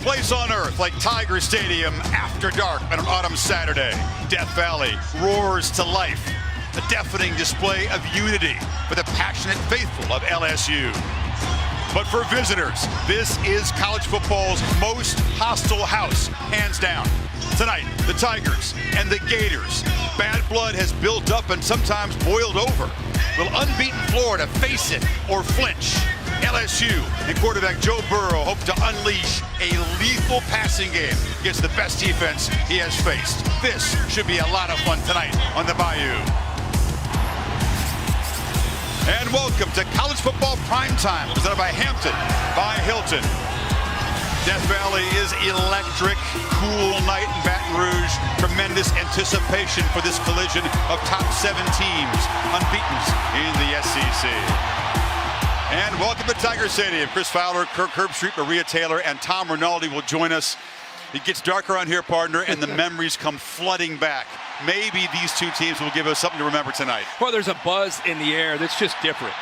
place on earth like Tiger Stadium after dark on an autumn Saturday. Death Valley roars to life, a deafening display of unity for the passionate faithful of LSU. But for visitors, this is college football's most hostile house, hands down. Tonight, the Tigers and the Gators. Bad blood has built up and sometimes boiled over. Will unbeaten Florida face it or flinch? LSU and quarterback Joe Burrow hope to unleash a lethal passing game against the best defense he has faced. This should be a lot of fun tonight on the Bayou. And welcome to College Football Primetime, presented by Hampton by Hilton. Death Valley is electric, cool night in Baton Rouge. Tremendous anticipation for this collision of top 7 teams, unbeaten in the SEC. And welcome to Tiger Stadium. Chris Fowler, Kirk Herbstreit, Maria Taylor, and Tom Rinaldi will join us. It gets darker on here, partner, and the memories come flooding back. Maybe these two teams will give us something to remember tonight. Well, there's a buzz in the air that's just different.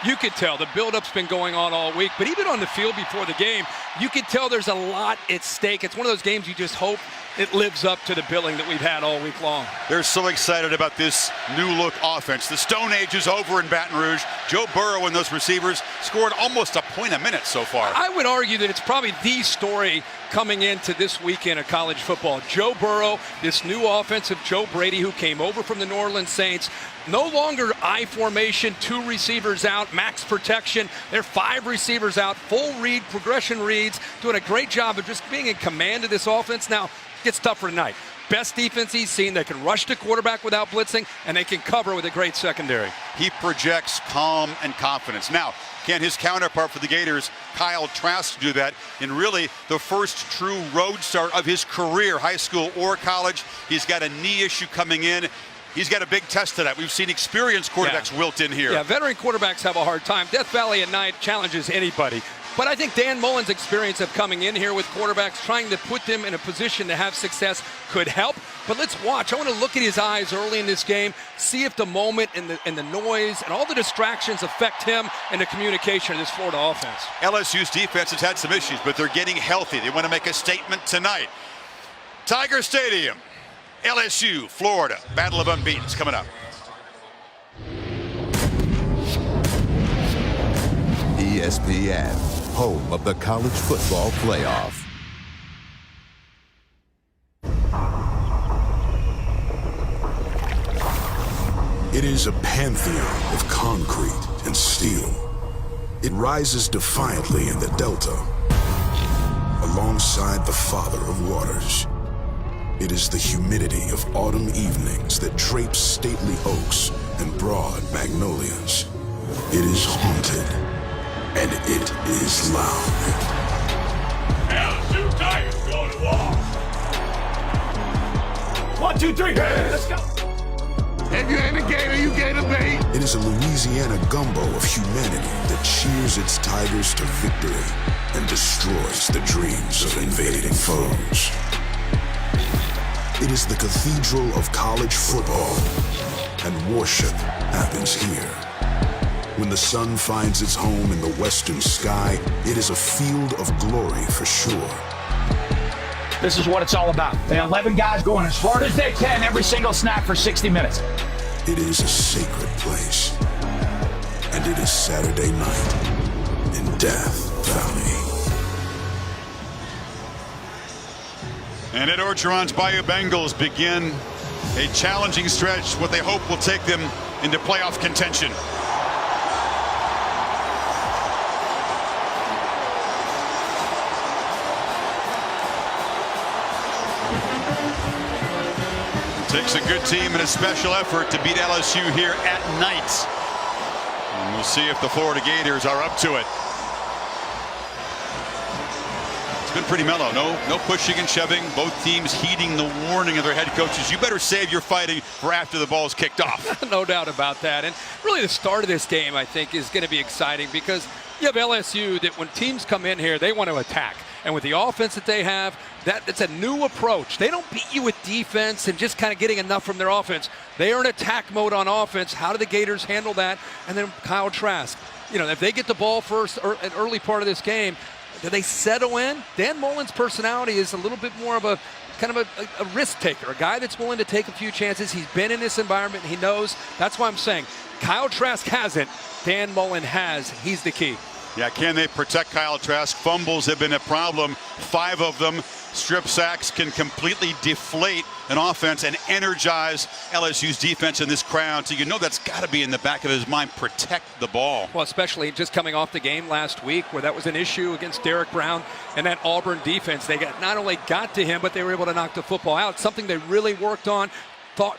You could tell the build-up's been going on all week, but even on the field before the game, you could tell there's a lot at stake. It's one of those games you just hope it lives up to the billing that we've had all week long. They're so excited about this new-look offense. The Stone Age is over in Baton Rouge. Joe Burrow and those receivers scored almost a point a minute so far. I would argue that it's probably the story coming into this weekend of college football. Joe Burrow, this new offense of Joe Brady, who came over from the New Orleans Saints, no longer I formation, 2 receivers out, max protection. They're 5 receivers out, full read, progression reads, doing a great job of just being in command of this offense. Now, it gets tougher tonight. Best defense he's seen. They can rush the quarterback without blitzing, and they can cover with a great secondary. He projects calm and confidence. Now, can his counterpart for the Gators, Kyle Trask, do that in really the first true road start of his career, high school or college? He's got a knee issue coming in. He's got a big test to that. We've seen experienced quarterbacks wilt in here. Yeah, veteran quarterbacks have a hard time. Death Valley at night challenges anybody. But I think Dan Mullen's experience of coming in here with quarterbacks, trying to put them in a position to have success could help. But let's watch. I want to look at his eyes early in this game, see if the moment and the noise and all the distractions affect him and the communication of this Florida offense. LSU's defense has had some issues, but they're getting healthy. They want to make a statement tonight. Tiger Stadium, LSU, Florida, Battle of Unbeatens coming up. ESPN, home of the college football playoff. It is a pantheon of concrete and steel. It rises defiantly in the Delta, alongside the father of waters. It is the humidity of autumn evenings that drapes stately oaks and broad magnolias. It is haunted, and it is loud. LSU Tigers going to war! 1, 2, 3, let's go! If you ain't a gator, you gator bait. It is a Louisiana gumbo of humanity that cheers its Tigers to victory and destroys the dreams of invading foes. It is the cathedral of college football, and worship happens here. When the sun finds its home in the western sky, it is a field of glory for sure. This is what it's all about. They have 11 guys going as hard as they can every single snap for 60 minutes. It is a sacred place, and it is Saturday night in Death Valley. And Ed Orgeron's Bayou Bengals begin a challenging stretch, what they hope will take them into playoff contention. It takes a good team and a special effort to beat LSU here at night. And we'll see if the Florida Gators are up to it. It's been pretty mellow. No pushing and shoving. Both teams heeding the warning of their head coaches. You better save your fighting for after the ball's kicked off. No doubt about that. And really the start of this game, I think, is going to be exciting because you have LSU that when teams come in here, they want to attack. And with the offense that they have, it's a new approach. They don't beat you with defense and just kind of getting enough from their offense. They are in attack mode on offense. How do the Gators handle that? And then Kyle Trask. You know, if they get the ball first or an early part of this game, Do they settle in? Dan Mullen's personality is a little bit more of a kind of a risk taker, a guy that's willing to take a few chances. He's been in this environment. He knows. That's why I'm saying Kyle Trask hasn't. Dan Mullen has. He's the key. Yeah, can they protect Kyle Trask? Fumbles have been a problem. 5 of them. Strip sacks can completely deflate an offense and energize LSU's defense in this crowd. So you know that's got to be in the back of his mind. Protect the ball. Well, especially just coming off the game last week where that was an issue against Derek Brown and that Auburn defense. They not only got to him, but they were able to knock the football out. Something they really worked on.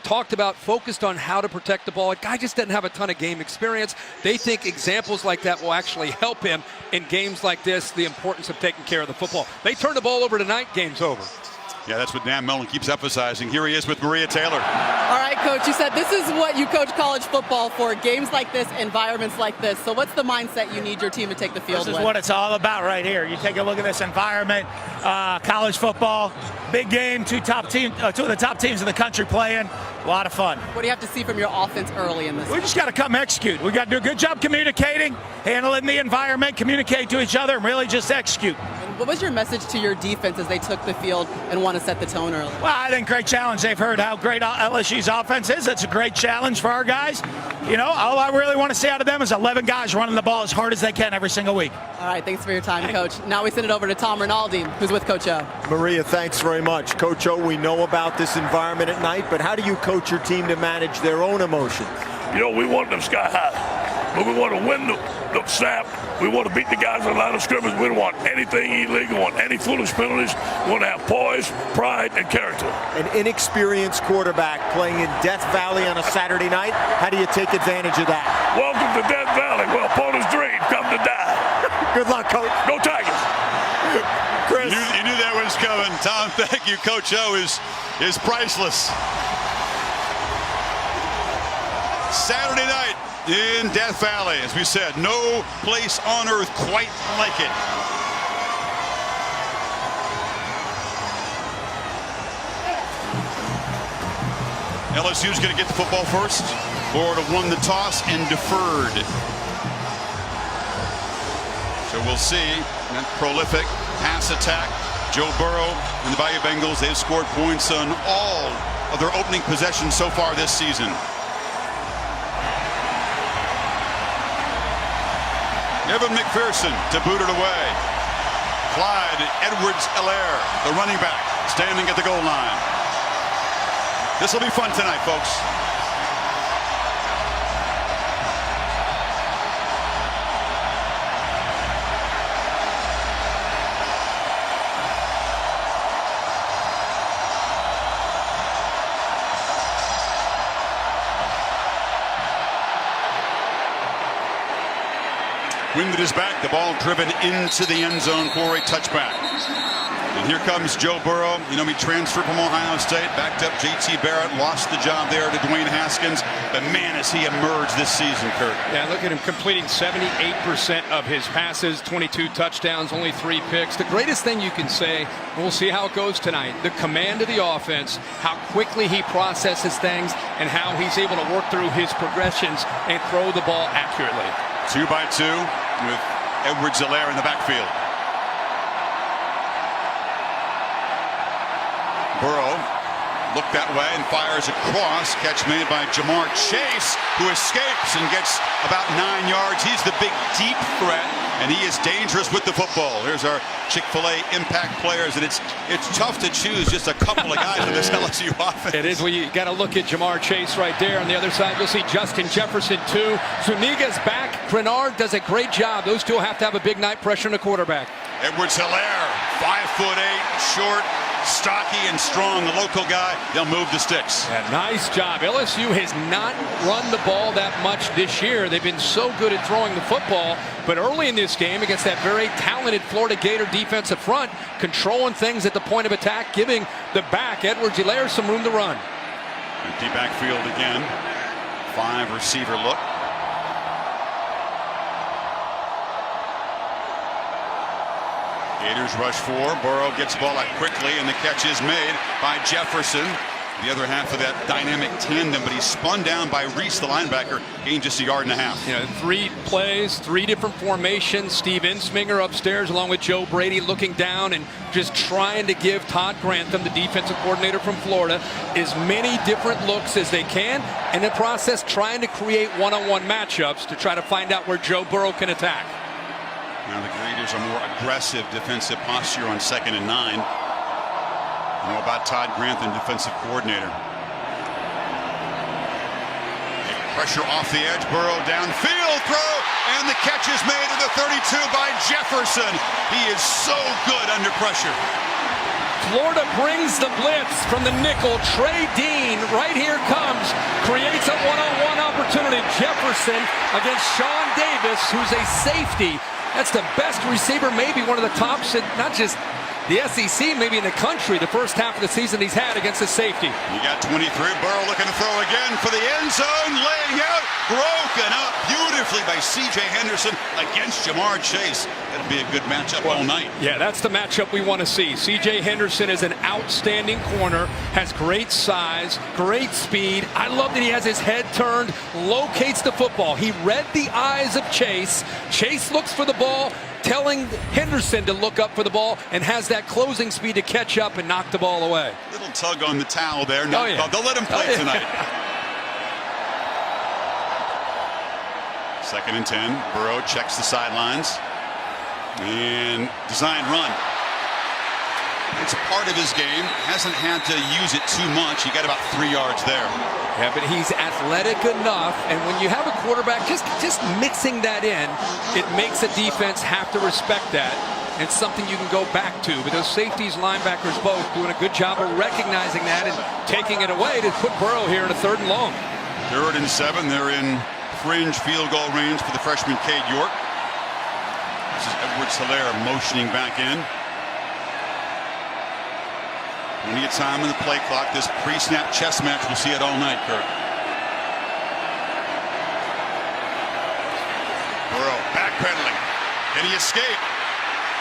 Talked about, focused on how to protect the ball. A guy just doesn't have a ton of game experience. They think examples like that will actually help him in games like this, the importance of taking care of the football. They turn the ball over tonight, game's over. Yeah, that's what Dan Mullen keeps emphasizing. Here he is with Maria Taylor. All right, Coach, you said this is what you coach college football for, games like this, environments like this. So what's the mindset you need your team to take the field with? This is what it's all about right here. You take a look at this environment, college football, big game, two of the top teams in the country playing. A lot of fun. What do you have to see from your offense early in this? We just got to come execute. We got to do a good job communicating, handling the environment, communicate to each other, and really just execute. And what was your message to your defense as they took the field and want to set the tone early? Well, I think great challenge. They've heard how great LSU's offense is. It's a great challenge for our guys. You know, all I really want to see out of them is 11 guys running the ball as hard as they can every single week. All right, thanks for your time, Coach. Now we send it over to Tom Rinaldi, who's with Coach O. Maria, thanks very much. Coach O, we know about this environment at night, but how do you coach your team to manage their own emotions? You know, we want them sky high, but we want to win the snap. We want to beat the guys on the line of scrimmage. We don't want anything illegal, we want any foolish penalties. We want to have poise, pride, and character. An inexperienced quarterback playing in Death Valley on a Saturday night. How do you take advantage of that? Welcome to Death Valley, where opponent's dream come to die. Good luck, Coach. Go Tigers. Chris. You knew that was coming. Tom, thank you. Coach O is priceless. Saturday night in Death Valley, as we said, no place on earth quite like it. LSU's going to get the football first. Florida won the toss and deferred. So we'll see. That prolific pass attack. Joe Burrow and the Bayou Bengals, they've scored points on all of their opening possessions so far this season. Evan McPherson to boot it away. Clyde Edwards-Helaire, the running back, standing at the goal line. This will be fun tonight, folks. Winded is back, the ball driven into the end zone for a touchback. And here comes Joe Burrow. You know, he transferred from Ohio State, backed up J.T. Barrett, lost the job there to Dwayne Haskins. But man, has he emerged this season, Kurt. Yeah, look at him completing 78% of his passes, 22 touchdowns, only 3 picks. The greatest thing you can say, and we'll see how it goes tonight, the command of the offense, how quickly he processes things, and how he's able to work through his progressions and throw the ball accurately. 2 by 2 with Edwards-Helaire in the backfield. Burrow looked that way and fires across. Catch made by Jamar Chase, who escapes and gets about 9 yards. He's the big, deep threat, and he is dangerous with the football. Here's our Chick-fil-A impact players, and it's tough to choose just a couple of guys in this LSU offense. It is. Well, you got to look at Jamar Chase right there. On the other side, you'll see Justin Jefferson, too. Zuniga's back. Grenard does a great job. Those two will have to have a big night pressuring the quarterback. Edwards-Helaire, 5'8", short, stocky and strong, the local guy. They'll move the sticks. Yeah, nice job. LSU has not run the ball that much this year. They've been so good at throwing the football, but early in this game against that very talented Florida Gator defensive front, controlling things at the point of attack, giving the back, Edwards-Helaire, some room to run. Empty backfield again. 5 receiver look. Gators rush 4. Burrow gets the ball out quickly, and the catch is made by Jefferson. the other half of that dynamic tandem, but he's spun down by Reese, the linebacker, gained just a yard and a half. You know, 3 plays, 3 different formations. Steve Insminger upstairs along with Joe Brady looking down and just trying to give Todd Grantham, the defensive coordinator from Florida, as many different looks as they can. In the process, trying to create one-on-one matchups to try to find out where Joe Burrow can attack. Now the Gators are more aggressive defensive posture on 2nd and 9. You know about Todd Grantham, defensive coordinator. Pressure off the edge, Burrow downfield throw, and the catch is made at the 32 by Jefferson. He is so good under pressure. Florida brings the blitz from the nickel. Trey Dean right here comes, creates a one-on-one opportunity. Jefferson against Sean Davis, who's a safety. That's the best receiver, maybe one of the tops in not just the SEC, maybe in the country, the first half of the season he's had against a safety. You got 23, Burrow looking to throw again for the end zone, laying out, broken up beautifully by C.J. Henderson against Jamar Chase. That'll be a good matchup all night. Yeah, that's the matchup we want to see. C.J. Henderson is an outstanding corner, has great size, great speed. I love that he has his head turned, locates the football. He read the eyes of Chase. Chase looks for the ball, telling Henderson to look up for the ball, and has that closing speed to catch up and knock the ball away. Little tug on the towel there. They'll let him play tonight. 2nd and 10. Burrow checks the sidelines. And design run. It's a part of his game. Hasn't had to use it too much. He got about 3 yards there. Yeah, but he's athletic enough, and when you have a quarterback, just mixing that in, it makes a defense have to respect that. It's something you can go back to. But those safeties, linebackers both doing a good job of recognizing that and taking it away to put Burrow here in a 3rd and long. 3rd and 7. They're in fringe field goal range for the freshman Cade York. This is Edwards-Hilaire motioning back in. Plenty of time in the play clock. This pre-snap chess match, we'll see it all night, Kirk. Burrow backpedaling. Can he escape?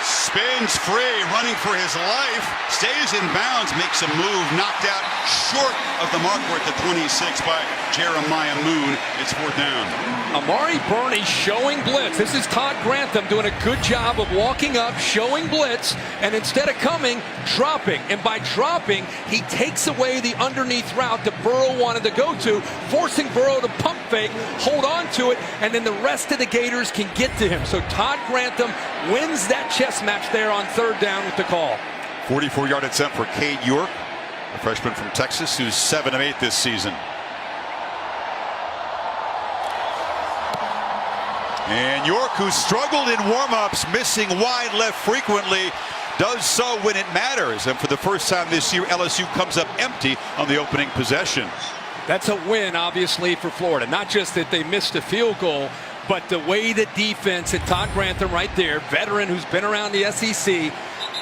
Spins free, running for his life. Stays in bounds, makes a move. Knocked out short of the mark. We're at the 26 by Jeremiah Moon. It's 4th down. Amari Burney showing blitz. This is Todd Grantham doing a good job of walking up, showing blitz, and instead of coming, dropping. And by dropping, he takes away the underneath route that Burrow wanted to go to, forcing Burrow to pump fake, hold on to it, and then the rest of the Gators can get to him. So Todd Grantham wins that chess match there on 3rd down with the call. 44-yard attempt for Cade York, a freshman from Texas who's 7 of 8 this season. And York, who struggled in warm-ups, missing wide left frequently, does so when it matters. And for the first time this year, LSU comes up empty on the opening possession. That's a win, obviously, for Florida. Not just that they missed a field goal, but the way the defense, and Todd Grantham right there, veteran who's been around the SEC,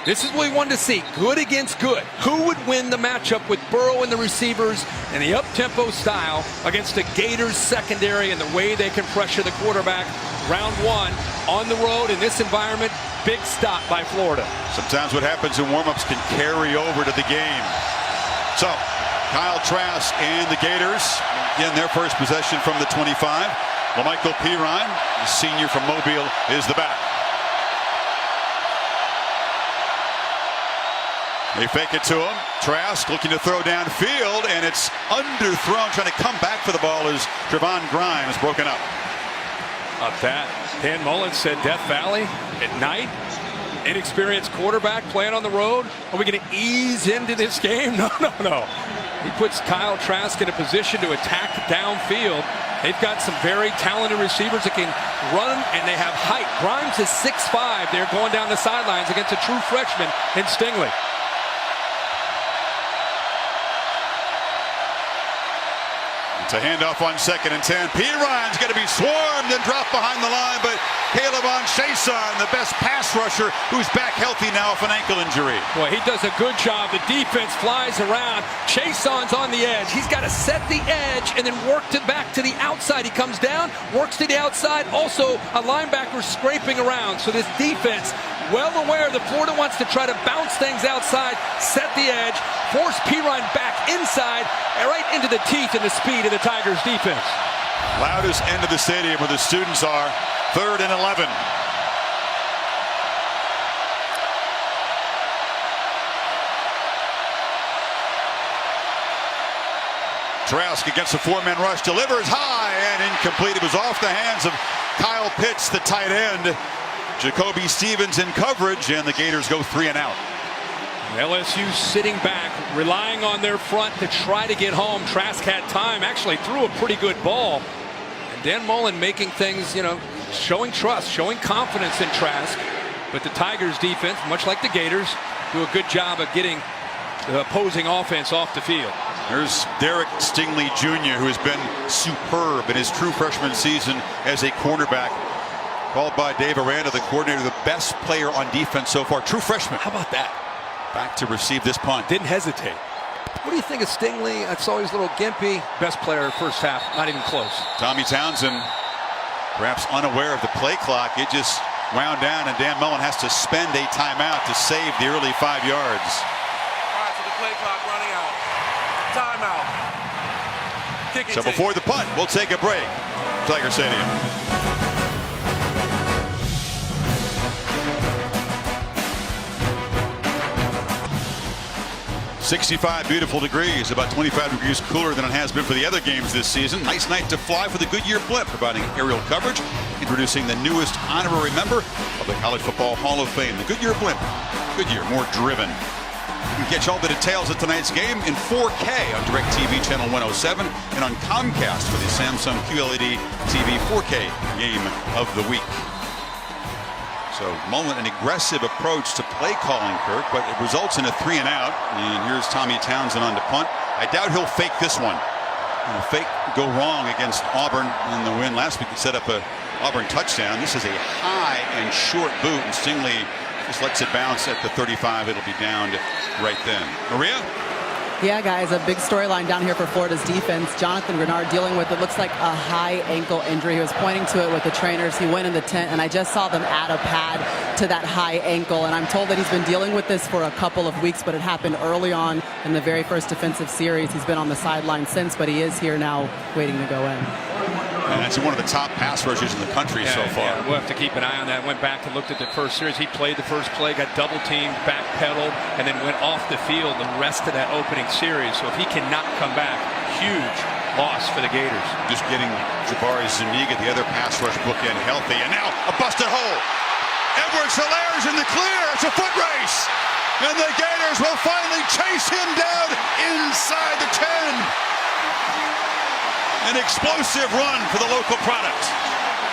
this is what we wanted to see. Good against good. Who would win the matchup with Burrow and the receivers and the up-tempo style against the Gators secondary and the way they can pressure the quarterback? Round 1 on the road in this environment. Big stop by Florida. Sometimes what happens in warmups can carry over to the game. So Kyle Trask and the Gators in their first possession from the 25. LaMichael Pirine, the senior from Mobile, is the back. They fake it to him. Trask looking to throw downfield, and it's underthrown. Trying to come back for the ball is Trevon Grimes, broken up. Up that. Dan Mullen said Death Valley at night. Inexperienced quarterback playing on the road. Are we going to ease into this game? No. He puts Kyle Trask in a position to attack downfield. They've got some very talented receivers that can run, and they have height. Grimes is 6'5". They're going down the sidelines against a true freshman in Stingley. It's a handoff on 2nd and 10. Pirine's going to be swarmed and dropped behind the line, but Caleb Chason, the best pass rusher, who's back healthy now off an ankle injury. Boy, he does a good job. The defense flies around. Chason's on the edge. He's got to set the edge and then work back to the outside. He comes down, works to the outside. Also, a linebacker scraping around. So this defense well aware that Florida wants to try to bounce things outside, set the edge, force Pirine back inside, and right into the teeth and the speed of the Tigers defense. Loudest end of the stadium where the students are. 3rd and 11. Trask against a 4-man rush, delivers high and incomplete. It was off the hands of Kyle Pitts, the tight end. Jacoby Stevens in coverage, and the Gators go 3 and out. LSU sitting back, relying on their front to try to get home. Trask had time, actually threw a pretty good ball. And Dan Mullen making things, showing trust, showing confidence in Trask. But the Tigers defense, much like the Gators, do a good job of getting the opposing offense off the field. There's Derek Stingley Jr., who has been superb in his true freshman season as a cornerback. Called by Dave Aranda, the coordinator, the best player on defense so far. True freshman. How about that? Back to receive this punt. Didn't hesitate. What do you think of Stingley? I saw his little gimpy. Best player first half, not even close. Tommy Townsend, perhaps unaware of the play clock. It just wound down, and Dan Mullen has to spend a timeout to save the early 5 yards. All right, so the play clock running out. Timeout. So before the punt, we'll take a break. Tiger Stadium. "65 beautiful degrees, about 25 degrees cooler than it has been for the other games this season. Nice night to fly for the Goodyear Blimp, providing aerial coverage, introducing the newest honorary member of the College Football Hall of Fame, the Goodyear Blimp. Goodyear, more driven." You can catch all the details of tonight's game in 4K on DirecTV Channel 107 and on Comcast for the Samsung QLED TV 4K game of the week. So Mullen, an aggressive approach to play calling, Kirk, but it results in a 3 and out. And here's Tommy Townsend on to punt. I doubt he'll fake this one. Fake go wrong against Auburn in the win last week. He set up a Auburn touchdown. This is a high and short boot, and Stingley just lets it bounce at the 35. It'll be downed right then. Maria? Yeah, guys, a big storyline down here for Florida's defense. Jonathan Grenard dealing with, it looks like a high ankle injury. He was pointing to it with the trainers. He went in the tent, and I just saw them add a pad to that high ankle. And I'm told that he's been dealing with this for a couple of weeks, but it happened early on in the very first defensive series. He's been on the sideline since, but he is here now waiting to go in. And that's one of the top pass rushers in the country so far. Yeah, we'll have to keep an eye on that. Went back and looked at the first series. He played the first play, got double teamed, backpedaled, and then went off the field the rest of that opening series. So if he cannot come back, huge loss for the Gators. Just getting Jabari Zuniga, the other pass rush bookend, healthy. And now a busted hole. Edwards-Hilaire's in the clear. It's a foot race. And the Gators will finally chase him down inside the 10. An explosive run for the local product.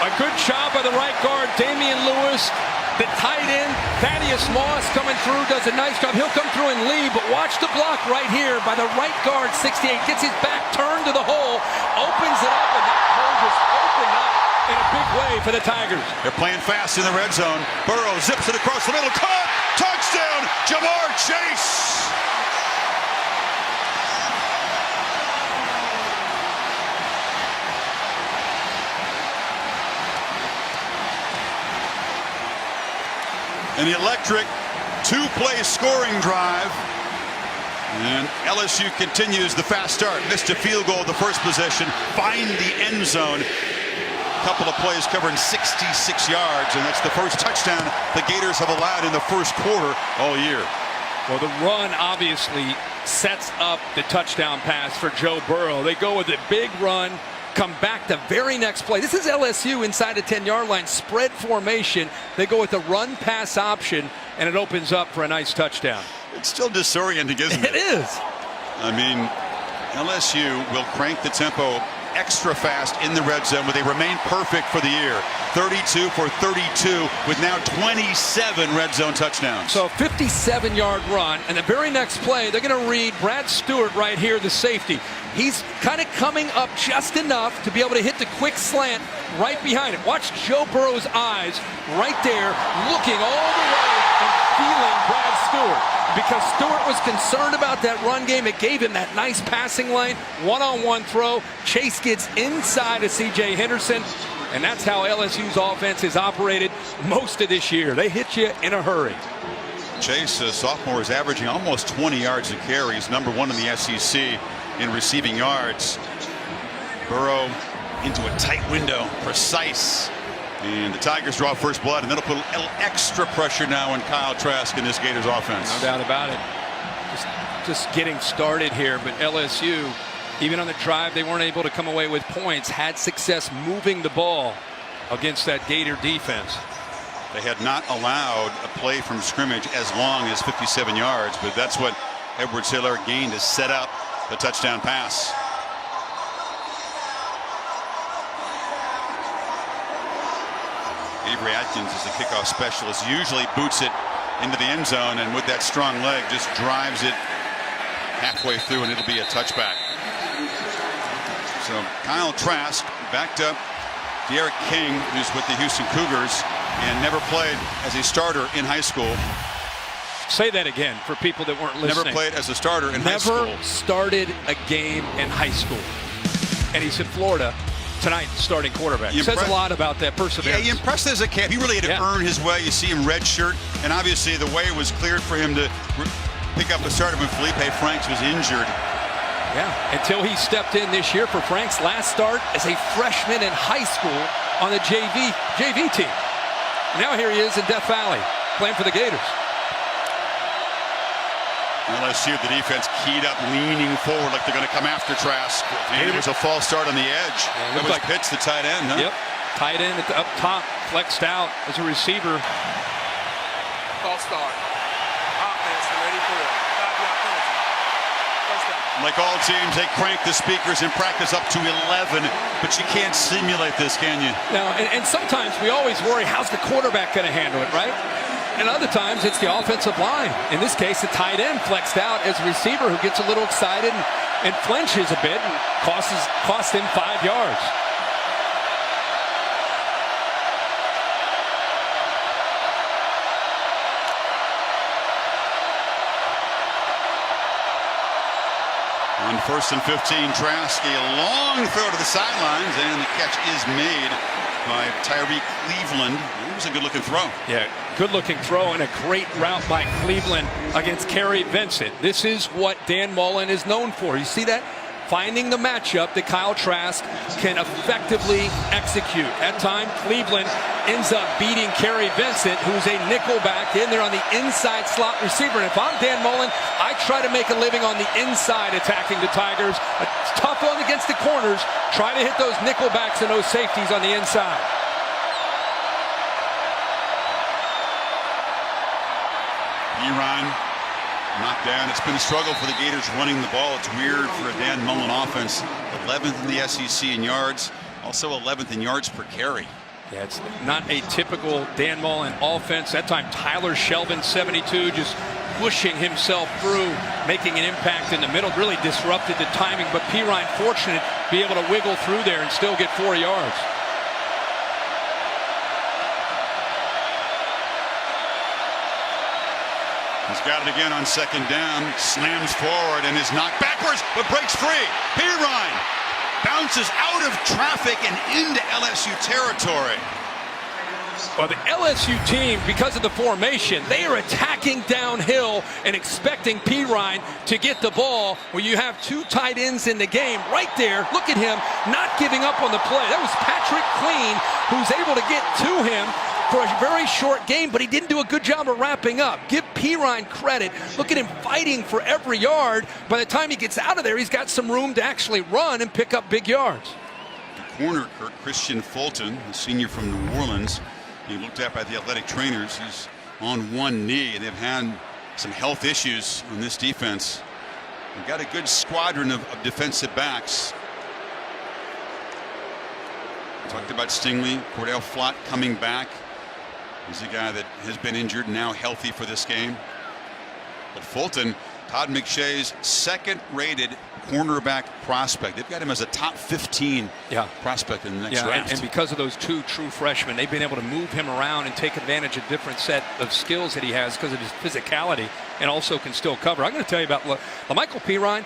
A good job by the right guard, Damian Lewis. The tight end, Thaddeus Moss, coming through, does a nice job. He'll come through and lead, but watch the block right here by the right guard, 68. Gets his back turned to the hole, opens it up, and that hole just opened up in a big way for the Tigers. They're playing fast in the red zone. Burrow zips it across the middle. Caught! Touchdown! Jamar Chase! An electric two-play scoring drive. And LSU continues the fast start. Missed a field goal at the first possession. Find the end zone. Couple of plays covering 66 yards, and that's the first touchdown the Gators have allowed in the first quarter all year. Well, the run obviously sets up the touchdown pass for Joe Burrow. They go with a big run, come back the very next play. This is LSU inside the 10-yard line, spread formation. They go with the run-pass option, and it opens up for a nice touchdown. It's still disorienting, isn't it? It is. I mean, LSU will crank the tempo extra fast in the red zone, but they remain perfect for the year. 32 for 32 with now 27 red zone touchdowns. So 57-yard run, and the very next play, they're going to read Brad Stewart right here, the safety. He's kind of coming up just enough to be able to hit the quick slant right behind him. Watch Joe Burrow's eyes right there, looking all the way and feeling Brad Stewart. Because Stewart was concerned about that run game. It gave him that nice passing lane, one-on-one throw. Chase gets inside of C.J. Henderson. And that's how LSU's offense has operated most of this year. They hit you in a hurry. Chase, a sophomore, is averaging almost 20 yards a carry. He's number 1 in the SEC in receiving yards. Burrow into a tight window, precise. And the Tigers draw first blood, and that'll put a little extra pressure now on Kyle Trask in this Gators offense. No doubt about it. Just getting started here, but LSU, even on the drive, they weren't able to come away with points, had success moving the ball against that Gator defense. They had not allowed a play from scrimmage as long as 57 yards, but that's what Edwards-Helaire gained to set up the touchdown pass. Avery Atkins is the kickoff specialist, usually boots it into the end zone, and with that strong leg just drives it halfway through, and it'll be a touchback. So Kyle Trask backed up Derek King, who's with the Houston Cougars and never played as a starter in high school. Say that again for people that weren't listening. Never played as a starter in high school. Never started a game in high school. And he's in Florida tonight, starting quarterback. Says a lot about that perseverance. Yeah, he impressed as a kid. He really had to earn his way. You see him redshirt, and obviously the way was cleared for him to pick up the starter when Felipe Franks was injured. Yeah, until he stepped in this year for Frank's last start as a freshman in high school on the JV team. Now here he is in Death Valley playing for the Gators. LSU, the defense keyed up, leaning forward like they're going to come after Trask. And it was a false start on the edge. It was like Pitts, the tight end, huh? Yep, tight end at the up top, flexed out as a receiver. False start. Offense ready for it. 5-yard penalty. First down. Like all teams, they crank the speakers and practice up to 11, but you can't simulate this, can you? No, and sometimes we always worry, how's the quarterback going to handle it, right? And other times it's the offensive line. In this case, the tight end flexed out as a receiver who gets a little excited and flinches a bit and costs him 5 yards. On 1st and 15, Trask, a long throw to the sidelines, and the catch is made by Tyreek Cleveland. It was a good-looking throw. Yeah, good-looking throw and a great route by Cleveland against Kerry Vincent. This is what Dan Mullen is known for. You see that? Finding the matchup that Kyle Trask can effectively execute. At time, Cleveland ends up beating Kerry Vincent, who's a nickelback in there on the inside slot receiver. And if I'm Dan Mullen, I try to make a living on the inside attacking the Tigers. A tough one against the corners. Try to hit those nickelbacks and those safeties on the inside. Eron knocked down. It's been a struggle for the Gators running the ball. It's weird for a Dan Mullen offense. 11th in the SEC in yards, also 11th in yards per carry. Yeah, it's not a typical Dan Mullen offense. That time Tyler Shelvin, 72, just pushing himself through, making an impact in the middle. Really disrupted the timing, but Pirine fortunate to be able to wiggle through there and still get 4 yards. He's got it again on 2nd down, slams forward and is knocked backwards, but breaks free. Pirine bounces out of traffic and into LSU territory. Well, the LSU team, because of the formation, they are attacking downhill and expecting Pirine to get the ball. When you have 2 tight ends in the game, right there, look at him not giving up on the play. That was Patrick Clean who's able to get to him for a very short game, but he didn't do a good job of wrapping up. Give Pirine credit. Look at him fighting for every yard. By the time he gets out of there, he's got some room to actually run and pick up big yards. The corner, Christian Fulton, a senior from New Orleans, he looked at by the athletic trainers. He's on one knee, and they've had some health issues on this defense. We've got a good squadron of defensive backs. Talked about Stingley, Cordell Flott coming back. He's a guy that has been injured, now healthy for this game. But Fulton, Todd McShay's 2nd-rated cornerback prospect. They've got him as a top 15 prospect in the next draft. And because of those 2 true freshmen, they've been able to move him around and take advantage of different set of skills that he has because of his physicality, and also can still cover. I'm going to tell you about Michael Pirine,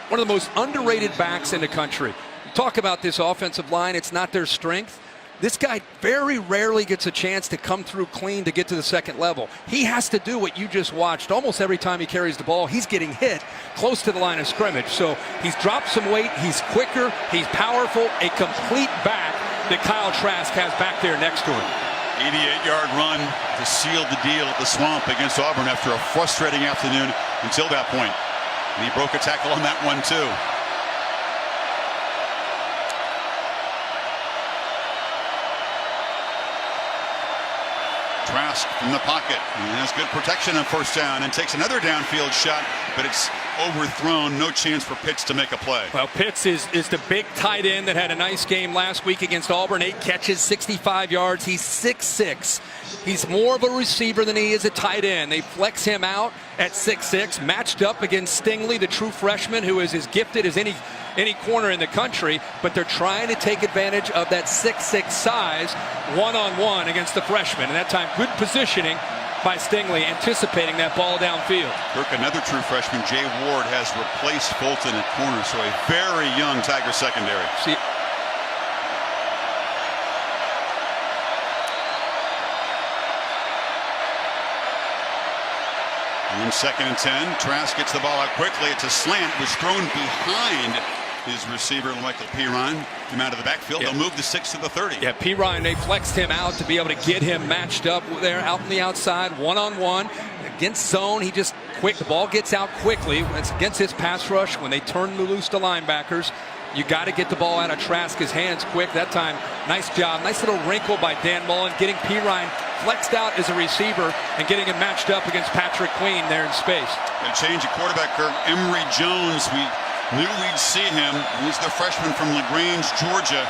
one of the most underrated backs in the country. Talk about this offensive line, it's not their strength. This guy very rarely gets a chance to come through clean to get to the second level. He has to do what you just watched. Almost every time he carries the ball, he's getting hit close to the line of scrimmage. So he's dropped some weight. He's quicker. He's powerful. A complete back that Kyle Trask has back there next to him. 88-yard run to seal the deal at the Swamp against Auburn after a frustrating afternoon until that point. And he broke a tackle on that one, too. Trask from the pocket. He has good protection on first down and takes another downfield shot, but it's overthrown. No chance for Pitts to make a play. Well, Pitts is the big tight end that had a nice game last week against Auburn. 8 catches, 65 yards. He's 6'6". He's more of a receiver than he is a tight end. They flex him out at 6'6", matched up against Stingley, the true freshman, who is as gifted as any corner in the country, but they're trying to take advantage of that 6'6" size one-on-one against the freshman. And that time, good positioning by Stingley, anticipating that ball downfield. Kirk, another true freshman, Jay Ward, has replaced Fulton at corner, so a very young Tiger secondary. See, in 2nd and 10, Trask gets the ball out quickly. It's a slant. It was thrown behind his receiver, Michael Pirine. Came out of the backfield. Yeah. They'll move the 6 to the 30. Yeah, Pirine, they flexed him out to be able to get him matched up there out on the outside, one-on-one. Against zone, he just quick. The ball gets out quickly. It's against his pass rush. When they turn loose to linebackers, you got to get the ball out of Trask's hands quick. That time, nice job. Nice little wrinkle by Dan Mullen, getting Pirine flexed out as a receiver and getting him matched up against Patrick Queen there in space. A change of quarterback, Kirk. Emory Jones, we knew we'd see him. He's the freshman from LaGrange, Georgia.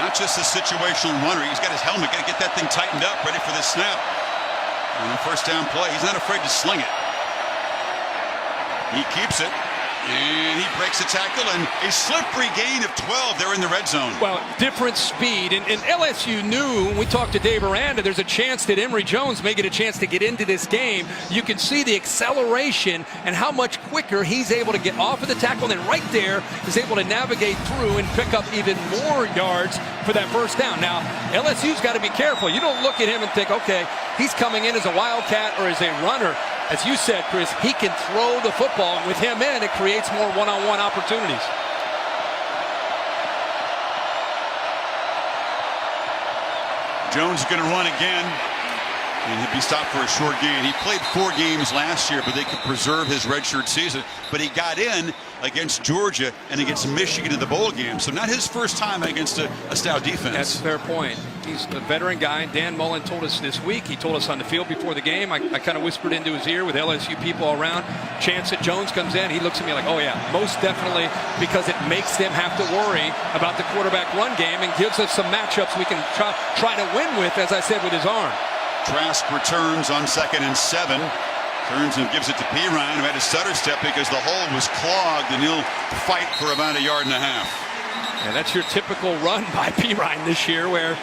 Not just a situational runner. He's got his helmet. Got to get that thing tightened up, ready for this snap. And the first down play, he's not afraid to sling it. He keeps it. And he breaks a tackle, and a slippery gain of 12 there in the red zone. Well, different speed. And LSU knew, when we talked to Dave Aranda, there's a chance that Emory Jones may get a chance to get into this game. You can see the acceleration and how much quicker he's able to get off of the tackle, and then right there is able to navigate through and pick up even more yards for that first down. Now, LSU's got to be careful. You don't look at him and think, okay, he's coming in as a wildcat or as a runner. As you said, Chris, he can throw the football, and with him in, it creates more one-on-one opportunities. Jones is going to run again, and he'll be stopped for a short gain. He played 4 games last year, but they could preserve his redshirt season. But he got in against Georgia and against Michigan in the bowl game. So not his first time against a stout defense. That's a fair point. He's a veteran guy, and Dan Mullen told us this week. He told us on the field before the game. I kind of whispered into his ear with LSU people around. Chance that Jones comes in, he looks at me like, oh yeah, most definitely, because it makes them have to worry about the quarterback run game and gives us some matchups we can try to win with, as I said, with his arm. Trask returns on 2nd and 7. Turns and gives it to Pirine, who had a stutter step because the hole was clogged, and he'll fight for about 1.5 yards. And that's your typical run by Pirine this year, where,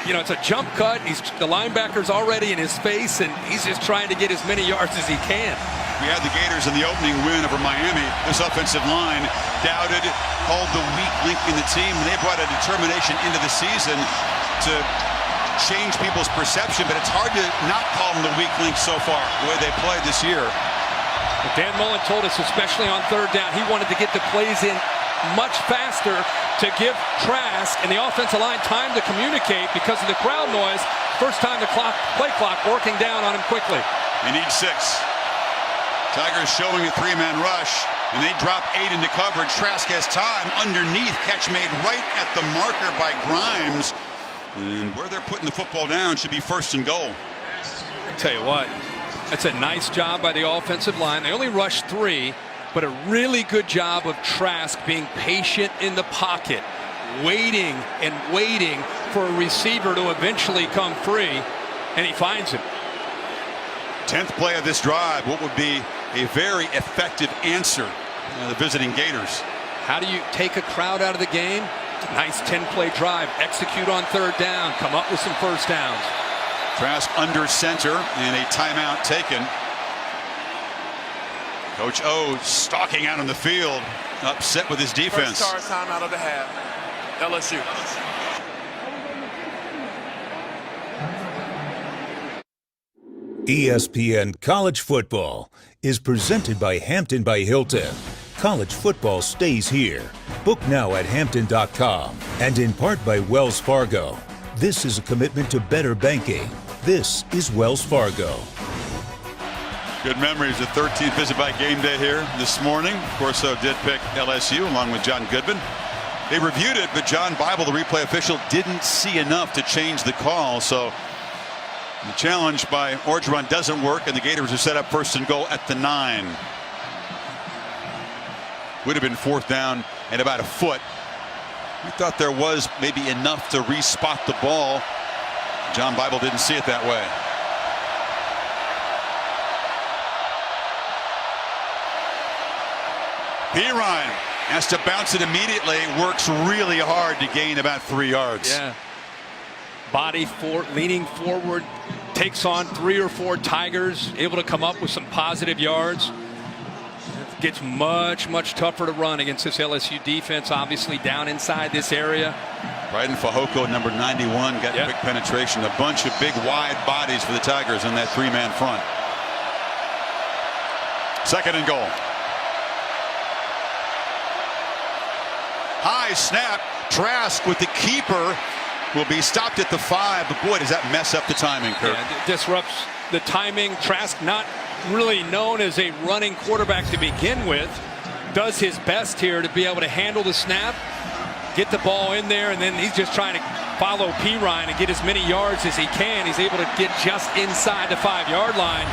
you know, it's a jump cut. The linebacker's already in his face, and he's just trying to get as many yards as he can. We had the Gators in the opening win over Miami. This offensive line doubted, called the weak link in the team, and they brought a determination into the season to change people's perception, but it's hard to not call them the weak link so far, the way they played this year. But Dan Mullen told us, especially on 3rd down, he wanted to get the plays in much faster to give Trask and the offensive line time to communicate because of the crowd noise. First time the play clock working down on him quickly. He needs 6. Tigers showing a 3-man rush, and they drop 8 into coverage. Trask has time underneath, catch made right at the marker by Grimes. And where they're putting the football down should be 1st and goal. I tell you what, that's a nice job by the offensive line. They only rushed 3, but a really good job of Trask being patient in the pocket, waiting and waiting for a receiver to eventually come free, and he finds him. 10th play of this drive, what would be a very effective answer to the visiting Gators. How do you take a crowd out of the game? Nice 10-play drive. Execute on 3rd down. Come up with some first downs. Trask under center and a timeout taken. Coach O stalking out on the field, upset with his defense. First timeout of the half. LSU. ESPN College Football is presented by Hampton by Hilton. College football stays here. Book now at Hampton.com and in part by Wells Fargo. This is a commitment to better banking. This is Wells Fargo. Good memories of 13th visit by Game Day here this morning. Corso did pick LSU along with John Goodman. They reviewed it, but John Bible, the replay official, didn't see enough to change the call. So the challenge by Orgeron doesn't work, and the Gators are set up first and goal at the 9. Would have been 4th down and about a foot. We thought there was maybe enough to re-spot the ball. John Bible didn't see it that way. Pirine has to bounce it immediately. Works really hard to gain about 3 yards. Yeah. Body leaning forward, takes on 3 or 4 Tigers, able to come up with some positive yards. It gets much tougher to run against this LSU defense, obviously down inside this area. Bryden Fehoko, number 91, got quick penetration. A bunch of big wide bodies for the Tigers in that 3-man front. 2nd and goal. High snap. Trask with the keeper will be stopped at the 5. But boy, does that mess up the timing, Kirk. Yeah, it disrupts the timing. Trask, not really known as a running quarterback to begin with, does his best here to be able to handle the snap, get the ball in there, and then he's just trying to follow Pirine and get as many yards as he can. He's able to get just inside the 5-yard line.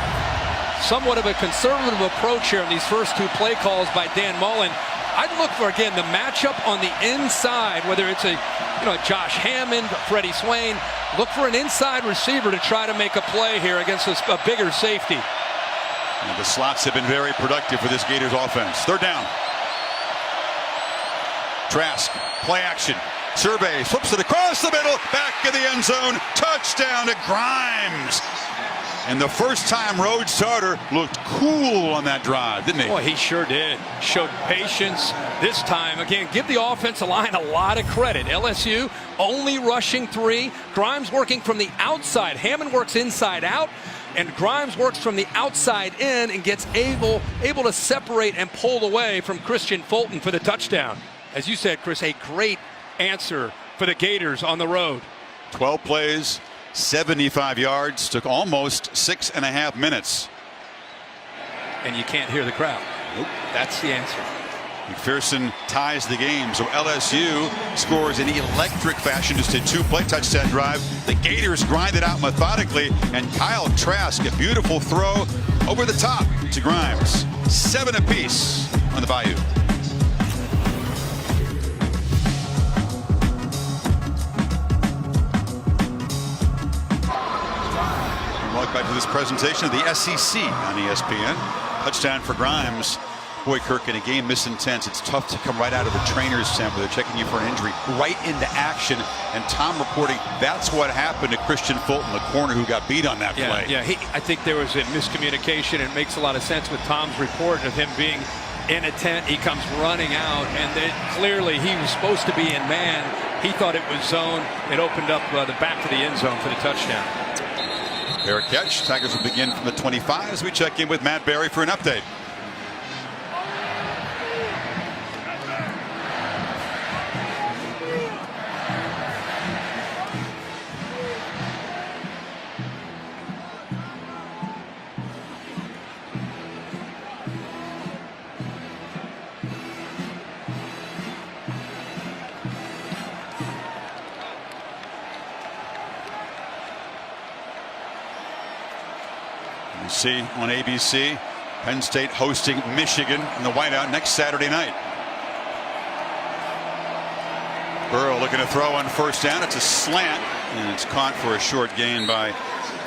Somewhat of a conservative approach here in these first 2 play calls by Dan Mullen. I'd look for, again, the matchup on the inside, whether it's a Josh Hammond, Freddie Swain. Look for an inside receiver to try to make a play here against a bigger safety. And the slots have been very productive for this Gators offense. 3rd down. Trask, play action. Survey, flips it across the middle, back in the end zone. Touchdown to Grimes. And the first time Rhodes starter looked cool on that drive, didn't he? Boy, he sure did. Showed patience this time. Again, give the offensive line a lot of credit. LSU only rushing 3. Grimes working from the outside. Hammond works inside out, and Grimes works from the outside in and gets able to separate and pull away from Christian Fulton for the touchdown. As you said, Chris, a great answer for the Gators on the road. 12 plays. 75 yards, took almost 6.5 minutes. And you can't hear the crowd. Nope. That's the answer. McPherson ties the game, so LSU scores in electric fashion, just a 2-play touchdown drive. The Gators grind it out methodically, and Kyle Trask, a beautiful throw over the top to Grimes. 7 apiece on the Bayou. Welcome back to this presentation of the SEC on ESPN. Touchdown for Grimes. Boy, Kirk, in a game this intense, it's tough to come right out of the trainer's tent where they're checking you for an injury, right into action. And Tom reporting that's what happened to Christian Fulton, the corner who got beat on that play. Yeah, I think there was a miscommunication. It makes a lot of sense with Tom's report of him being in a tent. He comes running out, and clearly he was supposed to be in man. He thought it was zone. It opened up the back of the end zone for the touchdown. Fair catch. Tigers will begin from the 25 as we check in with Matt Berry for an update. You see on ABC, Penn State hosting Michigan in the whiteout next Saturday night. Burrow looking to throw on 1st down. It's a slant, and it's caught for a short gain by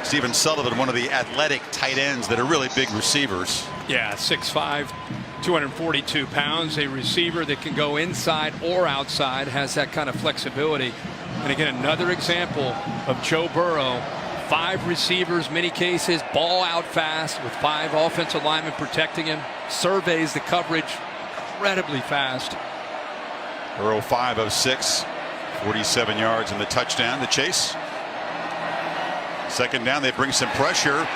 Stephen Sullivan, one of the athletic tight ends that are really big receivers. Yeah, 6'5", 242 pounds, a receiver that can go inside or outside, has that kind of flexibility. And again, another example of Joe Burrow. 5 receivers, many cases, ball out fast with 5 offensive linemen protecting him. Surveys the coverage incredibly fast. Burrow 5 of 6, 47 yards in the touchdown. The chase. 2nd down, they bring some pressure.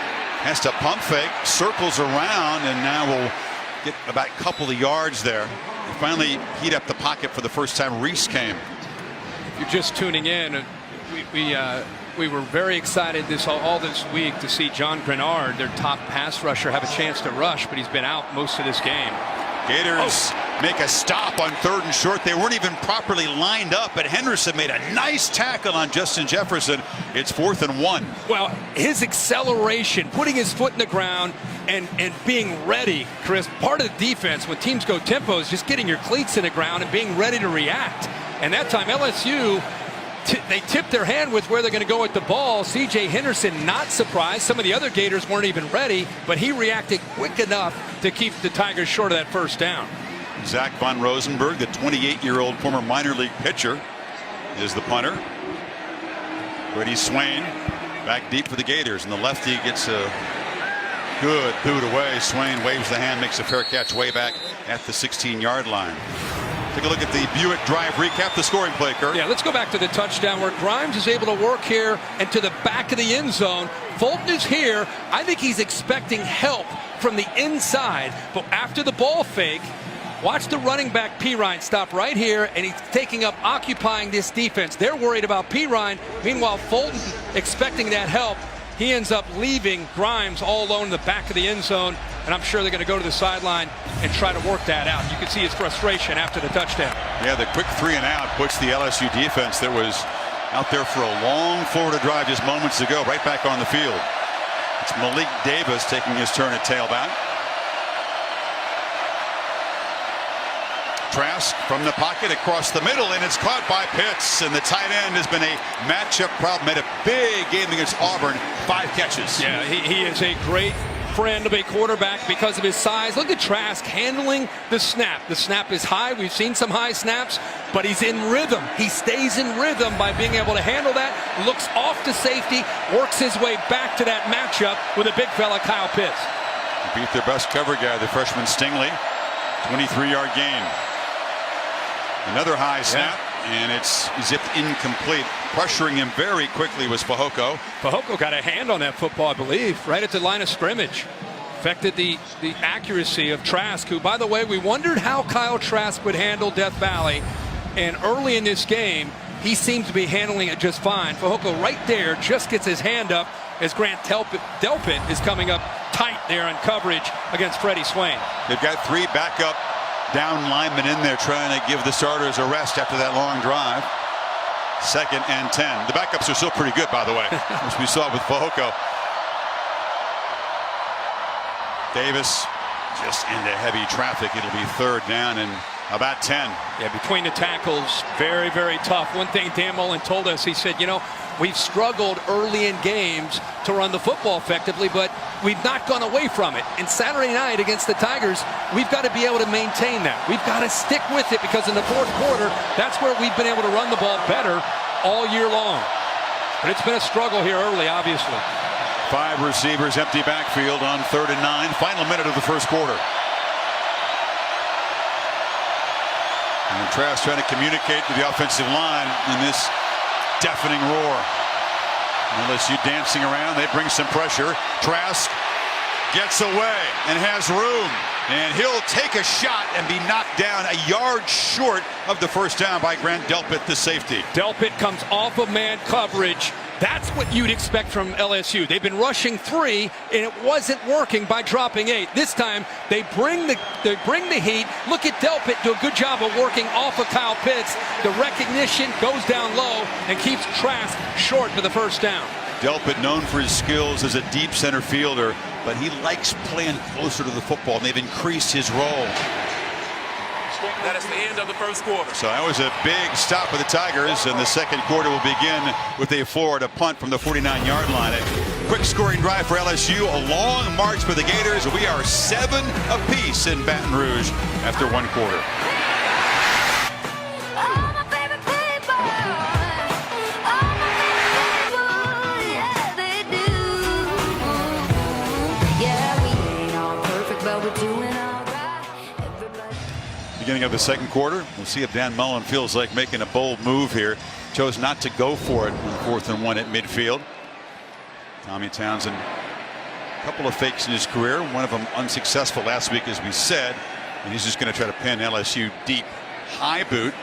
Has to pump fake, circles around, and now will get about a couple of yards there. And finally heat up the pocket for the first time. Reese came. If you're just tuning in, we were very excited all this week to see John Grenard, their top pass rusher, have a chance to rush, but he's been out most of this game. Gators make a stop on 3rd and short. They weren't even properly lined up, but Henderson made a nice tackle on Justin Jefferson. It's 4th and 1. Well, his acceleration, putting his foot in the ground and being ready, Chris, part of the defense when teams go tempo is just getting your cleats in the ground and being ready to react. And that time LSU, they tipped their hand with where they're going to go with the ball. C.J. Henderson not surprised. Some of the other Gators weren't even ready, but he reacted quick enough to keep the Tigers short of that first down. Zach Von Rosenberg, the 28-year-old former minor league pitcher, is the punter. Brady Swain back deep for the Gators, and the lefty gets a good boot away. Swain waves the hand, makes a fair catch way back at the 16-yard line. Take a look at the Buick Drive recap, the scoring play, Kurt. Yeah, let's go back to the touchdown where Grimes is able to work here and to the back of the end zone. Fulton is here. I think he's expecting help from the inside, but after the ball fake, watch the running back Pirine stop right here, and he's taking up, occupying this defense. They're worried about Pirine. Meanwhile, Fulton expecting that help. He ends up leaving Grimes all alone in the back of the end zone, and I'm sure they're going to go to the sideline and try to work that out. You can see his frustration after the touchdown. Yeah, the quick 3 and out puts the LSU defense that was out there for a long Florida drive just moments ago right back on the field. It's Malik Davis taking his turn at tailback. Trask from the pocket across the middle, and it's caught by Pitts, and the tight end has been a matchup problem. Made a big game against Auburn, 5 catches. Yeah, he is a great friend of a quarterback because of his size. Look at Trask handling the snap. The snap is high. We've seen some high snaps, but he's in rhythm. He stays in rhythm by being able to handle that, looks off to safety, works his way back to that matchup with a big fella, Kyle Pitts. Beat their best cover guy, the freshman Stingley. 23-yard gain. Another high snap, and it's zipped incomplete. Pressuring him very quickly was Fehoko. Fehoko got a hand on that football, I believe, right at the line of scrimmage. Affected the accuracy of Trask, who, by the way, we wondered how Kyle Trask would handle Death Valley. And early in this game, he seemed to be handling it just fine. Fehoko right there just gets his hand up as Grant Delpit is coming up tight there in coverage against Freddie Swain. They've got 3 backup down linemen in there trying to give the starters a rest after that long drive. 2nd and 10. The backups are still pretty good, by the way, as we saw with Fehoko. Davis just into heavy traffic. It'll be 3rd down and about 10. Yeah, between the tackles, very, very tough. One thing Dan Mullen told us, he said, you know, we've struggled early in games to run the football effectively, but we've not gone away from it. And Saturday night against the Tigers, we've got to be able to maintain that. We've got to stick with it because in the 4th quarter, that's where we've been able to run the ball better all year long. But it's been a struggle here early, obviously. 5 receivers, empty backfield on 3rd and 9. Final minute of the 1st quarter. And Trask trying to communicate to the offensive line in this deafening roar. LSU dancing around. They bring some pressure. Trask gets away and has room. And he'll take a shot and be knocked down a yard short of the first down by Grant Delpit, the safety. Delpit comes off of man coverage. That's what you'd expect from LSU. They've been rushing 3, and it wasn't working by dropping 8. This time, they bring the heat. Look at Delpit do a good job of working off of Kyle Pitts. The recognition goes down low and keeps Trask short for the first down. Delpit known for his skills as a deep center fielder, but he likes playing closer to the football, and they've increased his role. That is the end of the 1st quarter. So that was a big stop for the Tigers, and the 2nd quarter will begin with a Florida punt from the 49-yard line. A quick scoring drive for LSU, a long march for the Gators. We are 7 apiece in Baton Rouge after 1 quarter. Beginning of the 2nd quarter. We'll see if Dan Mullen feels like making a bold move here. Chose not to go for it on 4th and 1 at midfield. Tommy Townsend couple of fakes in his career, one of them unsuccessful last week, as we said, and he's just going to try to pin LSU deep. High boot.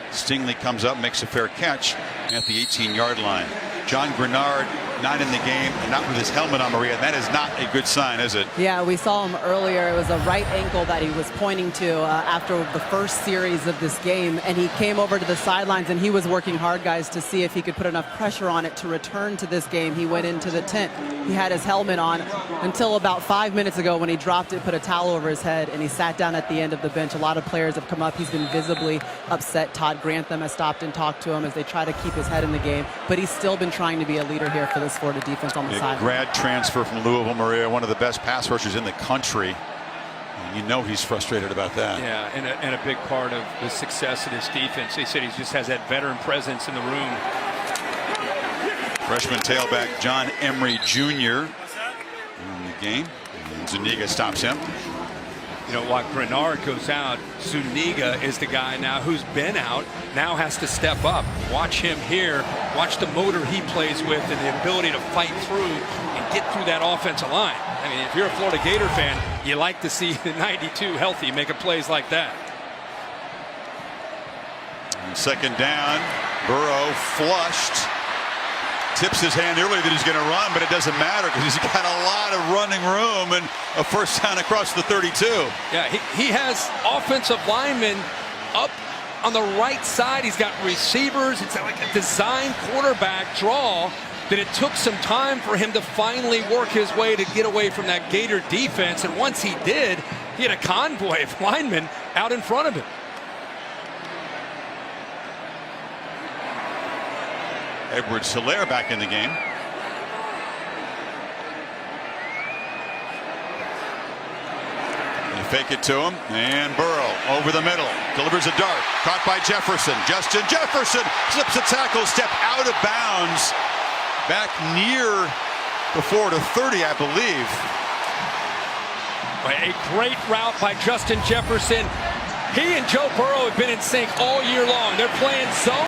Stingley comes up, makes a fair catch at the 18-yard line. John Grenard not in the game and not with his helmet on, Maria. That is not a good sign, is it? Yeah, we saw him earlier. It was a right ankle that he was pointing to after the first series of this game, and he came over to the sidelines and he was working hard, guys, to see if he could put enough pressure on it to return to this game. He went into the tent. He had his helmet on until about 5 minutes ago when he dropped it, put a towel over his head, and he sat down at the end of the bench. A lot of players have come up. He's been visibly upset. Todd Grantham has stopped and talked to him as they try to keep his head in the game, but he's still been trying to be a leader here for this Florida defense on the side. Grad transfer from Louisville, Maria, one of the best pass rushers in the country. And you know he's frustrated about that. Yeah, and a big part of the success of this defense. They said he just has that veteran presence in the room. Freshman tailback John Emery Jr. in the game. And Zuniga stops him. You know, while Grenard goes out, Zuniga is the guy now who's been out, now has to step up. Watch him here. Watch the motor he plays with and the ability to fight through and get through that offensive line. I mean, if you're a Florida Gator fan, you like to see the 92 healthy making plays like that. And second down, Burrow flushed. Tips his hand early that he's going to run, but it doesn't matter because he's got a lot of running room and a first down across the 32. Yeah, he has offensive linemen up on the right side. He's got receivers. It's like a design quarterback draw that it took some time for him to finally work his way to get away from that Gator defense. And once he did, he had a convoy of linemen out in front of him. Edwards-Helaire back in the game. They fake it to him, and Burrow over the middle, delivers a dart, caught by Jefferson. Justin Jefferson slips a tackle, step out of bounds, back near the 4 to 30, I believe. A great route by Justin Jefferson. He and Joe Burrow have been in sync all year long. They're playing zone.